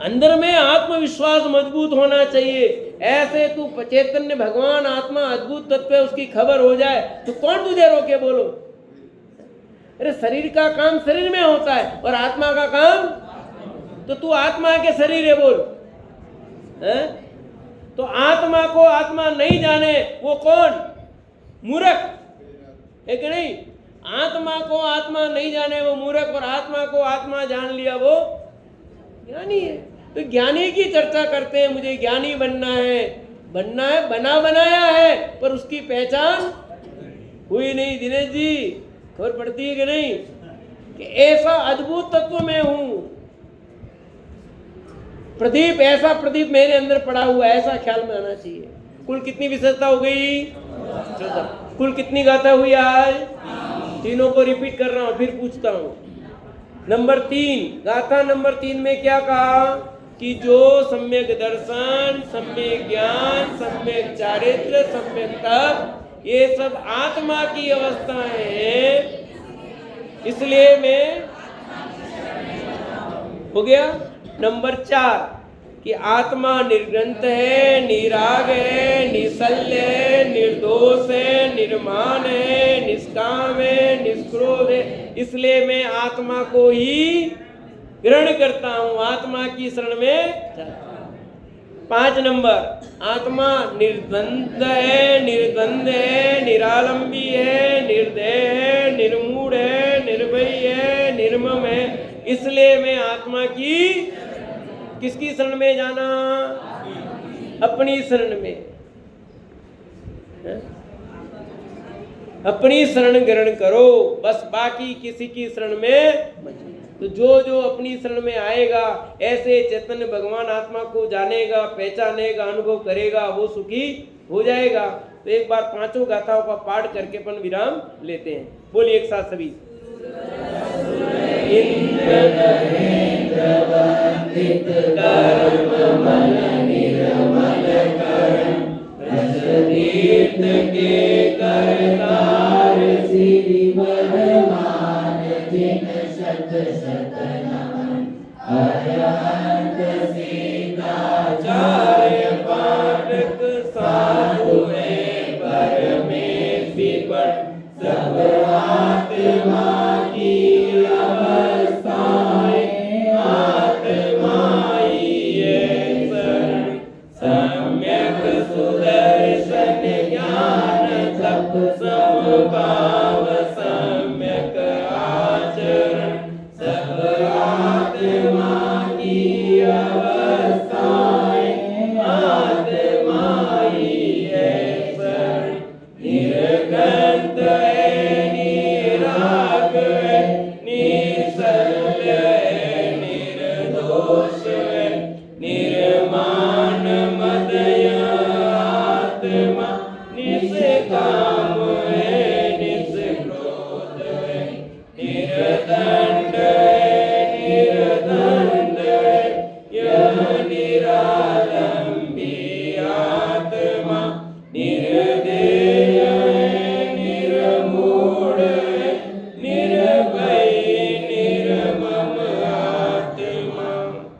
अंदर में आत्मविश्वास मजबूत होना चाहिए। ऐसे तू चैतन्य भगवान आत्मा अद्भुत तत्व है उसकी खबर हो जाए तो कौन तुझे रोके? बोलो। अरे शरीर का काम शरीर में होता है और आत्मा का काम, तो तू आत्मा के शरीर है बोल है? तो आत्मा को आत्मा नहीं जाने वो कौन? मूर्ख है कि नहीं? आत्मा को आत्मा नहीं जाने वो मूर्ख, और आत्मा को आत्मा जान लिया वो ज्ञानी है। तो ज्ञानी की चर्चा करते हैं, मुझे ज्ञानी बनना है, बना बनाया है, पर उसकी पहचान हुई नहीं। दिनेश जी खबर पड़ती है कि नहीं कि ऐसा अद्भुत तत्व में हूं, प्रदीप ऐसा प्रदीप मेरे अंदर पड़ा हुआ है, ऐसा ख्याल में आना चाहिए। कुल कितनी विशेषता हो गई? कुल कितनी गाथा हुई आज? तीनों को रिपीट कर रहा हूं, फिर पूछता हूं। नंबर 3, गाथा नंबर 3 में क्या कहा कि जो सम्यक दर्शन, सम्यक ज्ञान, सम्यक चारित्र, सम्यक तप, ये सब आत्मा की अवस्थाएं हैं। इसलिए मैं हो गया। नंबर 4 कि आत्मा निर्ग्रंथ है, निराग है, निशल्य है, निर्दोष है, निर्माण है, निष्काम है, निष्क्रोध है। इसलिए मैं आत्मा को ही ग्रहण करता हूं, आत्मा की शरण में जाता हूं। 5 नंबर, आत्मा निर्द्वंद है, निर्द्वंद है, निरालंबी है, निर्दय है, निर्मूढ़ है, निर्भय है, निर्मम है। इसलिए मैं आत्मा की किसकी शरण में जाना? अपनी शरण में, अपनी शरण ग्रहण करो बस, बाकी किसी की शरण में मत। तो जो जो अपनी शरण में आएगा, ऐसे चैतन्य भगवान आत्मा को जानेगा, पहचानेगा, अनुभव करेगा, वो सुखी हो जाएगा। तो एक बार 5 गाथाओं का पाठ करके अपन विराम लेते हैं। बोलिए एक साथ सभी। इंद्र नरेंद्र वंदित कर्ममल निर्मल करण, रसतीर्थ के करतार श्री वर्धमान, जिन शत शत नमन। अरहंत सीताचार्य पाठक साधु है परमेश विपट, सब आत्मा की समभाव सम्यक आचरण, सब आत्मा की अवस्थाएं, आत्मा ही है शरण। निर्ग्रंथ है, निराग है, निशल्य है, निर्दोष है, निर्माण मदय आत्मा, निष्काम है, निष्क्रोध है, निर्दय